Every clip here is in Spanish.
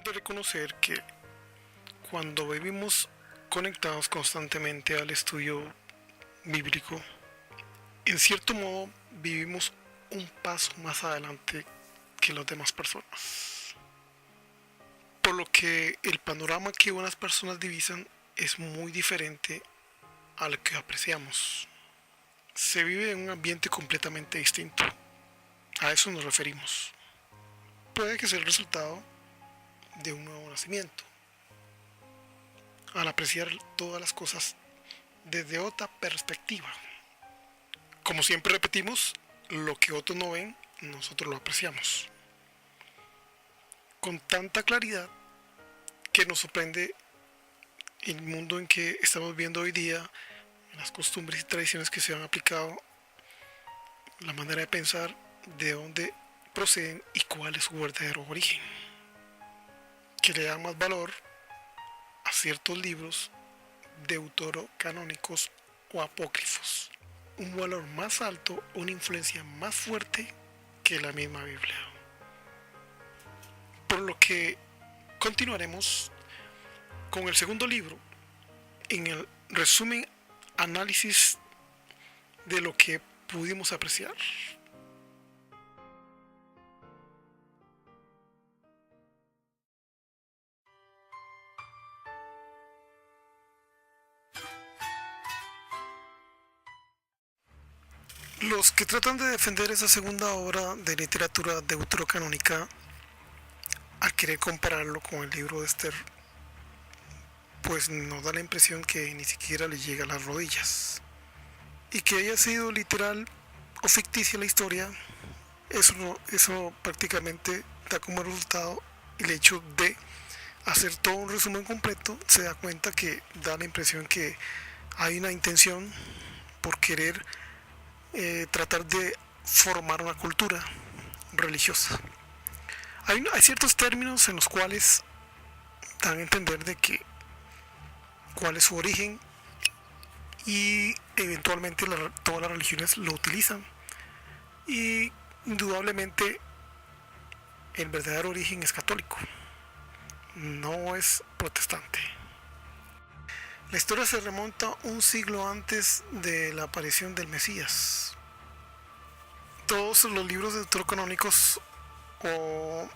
Debemos de reconocer que cuando vivimos conectados constantemente al estudio bíblico, en cierto modo vivimos un paso más adelante que las demás personas. Por lo que el panorama que unas personas divisan es muy diferente al que apreciamos. Se vive en un ambiente completamente distinto. A eso nos referimos. Puede que sea el resultado de un nuevo nacimiento, al apreciar todas las cosas desde otra perspectiva. Como siempre repetimos, lo que otros no ven, nosotros lo apreciamos con tanta claridad que nos sorprende el mundo en que estamos viendo hoy día, las costumbres y tradiciones que se han aplicado, la manera de pensar, de dónde proceden y cuál es su verdadero origen, que le da más valor a ciertos libros deuterocanónicos o apócrifos, un valor más alto, una influencia más fuerte que la misma Biblia. Por lo que continuaremos con el segundo libro en el resumen análisis de lo que pudimos apreciar. Los que tratan de defender esa segunda obra de literatura deuterocanónica al querer compararlo con el libro de Esther, pues nos da la impresión que ni siquiera le llega a las rodillas. Y que haya sido literal o ficticia la historia, eso prácticamente da como resultado el hecho de hacer todo un resumen completo. Se da cuenta que da la impresión que hay una intención por querer tratar de formar una cultura religiosa. Hay ciertos términos en los cuales dan a entender de que cuál es su origen y eventualmente todas las religiones lo utilizan, y indudablemente el verdadero origen es católico, no es protestante. La historia se remonta un siglo antes de la aparición del Mesías. Todos los libros deuterocanónicos o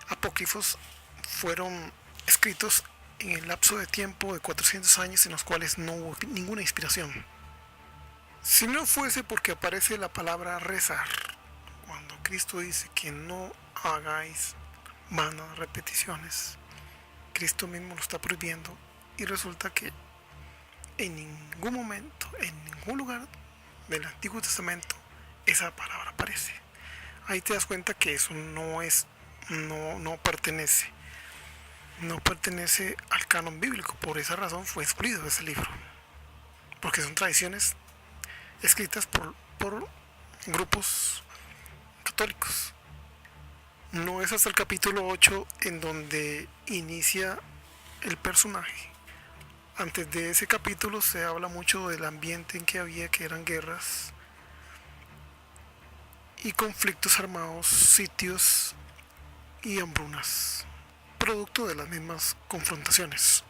apócrifos fueron escritos en el lapso de tiempo de 400 años en los cuales no hubo ninguna inspiración. Si no fuese porque aparece la palabra rezar, cuando Cristo dice que no hagáis vanas repeticiones, Cristo mismo lo está prohibiendo, y resulta que en ningún momento, en ningún lugar del Antiguo Testamento esa palabra aparece. Ahí te das cuenta que eso no pertenece al canon bíblico. Por esa razón fue excluido ese libro, porque son tradiciones escritas por grupos católicos. No es hasta el capítulo 8 en donde inicia el personaje. Antes de ese capítulo se habla mucho del ambiente en que había, que eran guerras y conflictos armados, sitios y hambrunas, producto de las mismas confrontaciones.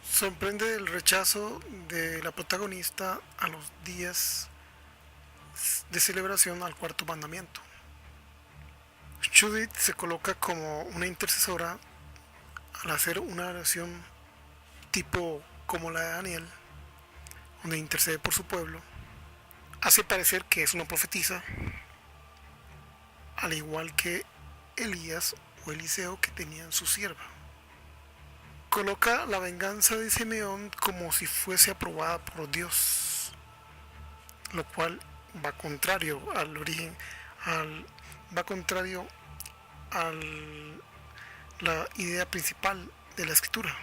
Sorprende el rechazo de la protagonista a los días de celebración al cuarto mandamiento. Judith se coloca como una intercesora al hacer una oración tipo como la de Daniel, donde intercede por su pueblo. Hace parecer que es una profetisa, al igual que Elías o Eliseo que tenían su sierva. Coloca la venganza de Simeón como si fuese aprobada por Dios, lo cual va contrario al origen, va contrario a la idea principal de la escritura.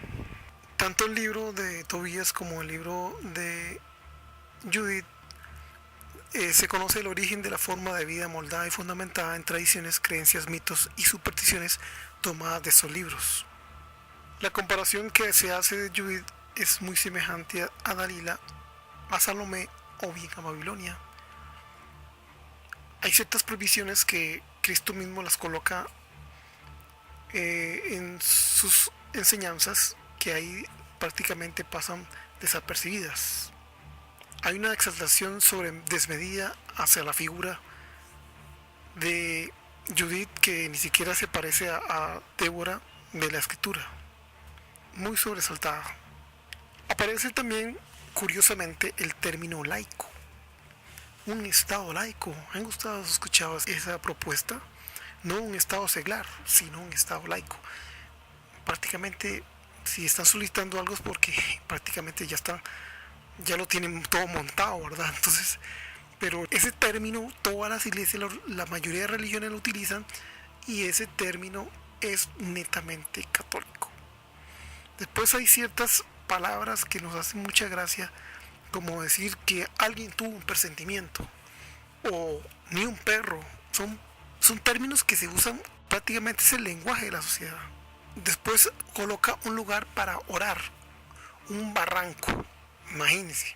Tanto el libro de Tobías como el libro de Judith se conoce el origen de la forma de vida moldada y fundamentada en tradiciones, creencias, mitos y supersticiones tomadas de esos libros. La comparación que se hace de Judith es muy semejante a Dalila, a Salomé o bien a Babilonia. Hay ciertas prohibiciones que Cristo mismo las coloca en sus enseñanzas que ahí prácticamente pasan desapercibidas. Hay una exaltación sobre desmedida hacia la figura de Judith que ni siquiera se parece a Débora de la escritura, muy sobresaltada. Aparece también, curiosamente, el término laico, un estado laico. ¿Han gustado escuchado esa propuesta? No un estado seglar, sino un estado laico. Prácticamente, si están solicitando algo es porque prácticamente ya lo tienen todo montado, ¿verdad? Entonces, pero ese término, todas las iglesias, la mayoría de religiones lo utilizan, y ese término es netamente católico. Después hay ciertas palabras que nos hacen mucha gracia, como decir que alguien tuvo un presentimiento, o ni un perro. Son términos que se usan, prácticamente es el lenguaje de la sociedad. Después coloca un lugar para orar, un barranco, imagínense.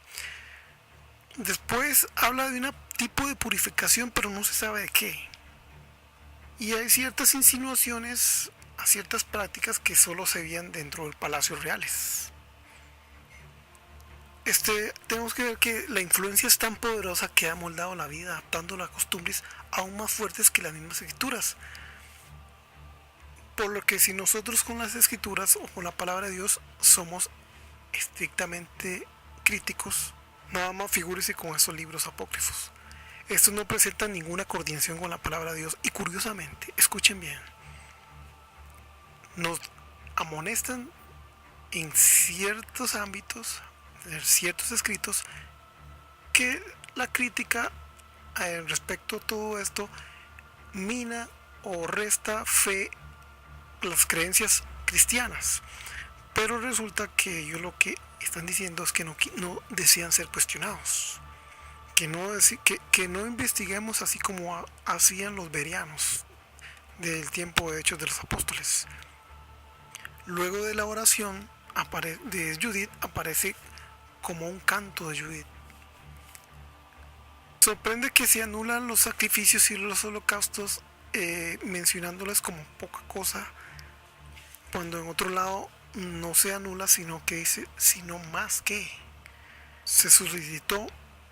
Después habla de un tipo de purificación, pero no se sabe de qué. Y hay ciertas insinuaciones a ciertas prácticas que solo se veían dentro de palacios reales. Tenemos que ver que la influencia es tan poderosa que ha moldado la vida, adaptando las costumbres aún más fuertes que las mismas escrituras. Por lo que si nosotros con las escrituras o con la palabra de Dios somos estrictamente críticos, nada más figúrese con esos libros apócrifos. Estos no presentan ninguna coordinación con la palabra de Dios, y curiosamente, escuchen bien, nos amonestan en ciertos ámbitos, en ciertos escritos, que la crítica respecto a todo esto mina o resta fe a las creencias cristianas. Pero resulta que ellos lo que están diciendo es que no desean ser cuestionados, que no investiguemos así como hacían los bereanos del tiempo de Hechos de los Apóstoles. Luego de la oración de Judith aparece como un canto de Judith. Sorprende que se anulan los sacrificios y los holocaustos, mencionándoles como poca cosa, cuando en otro lado no se anula, sino que dice, sino más que se suscitó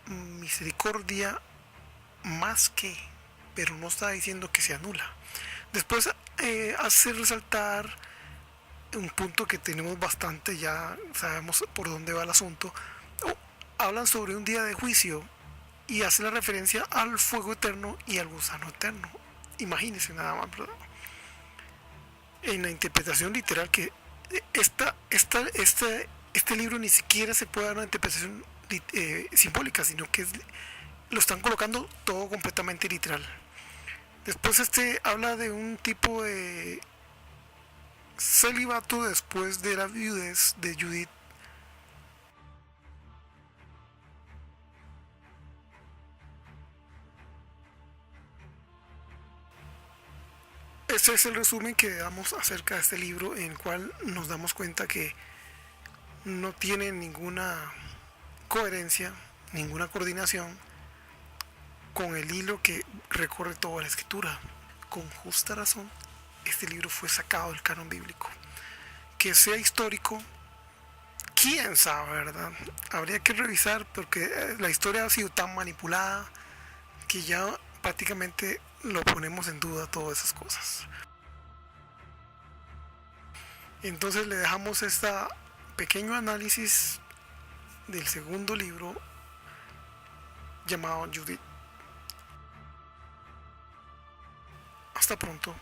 misericordia más que, pero no está diciendo que se anula. Después hace resaltar un punto que tenemos bastante, ya sabemos por dónde va el asunto. Hablan sobre un día de juicio y hace la referencia al fuego eterno y al gusano eterno. Imagínense nada más, ¿verdad? En la interpretación literal que este libro ni siquiera se puede dar una interpretación simbólica, sino que lo están colocando todo completamente literal. Después habla de un tipo de celibato después de la viudez de Judith. Este es el resumen que damos acerca de este libro, en el cual nos damos cuenta que no tiene ninguna coherencia, ninguna coordinación con el hilo que recorre toda la escritura. Con justa razón, este libro fue sacado del canon bíblico. Que sea histórico, quién sabe, ¿verdad? Habría que revisar, porque la historia ha sido tan manipulada que ya prácticamente lo ponemos en duda, todas esas cosas. Entonces le dejamos este pequeño análisis del segundo libro llamado Judith. Hasta pronto.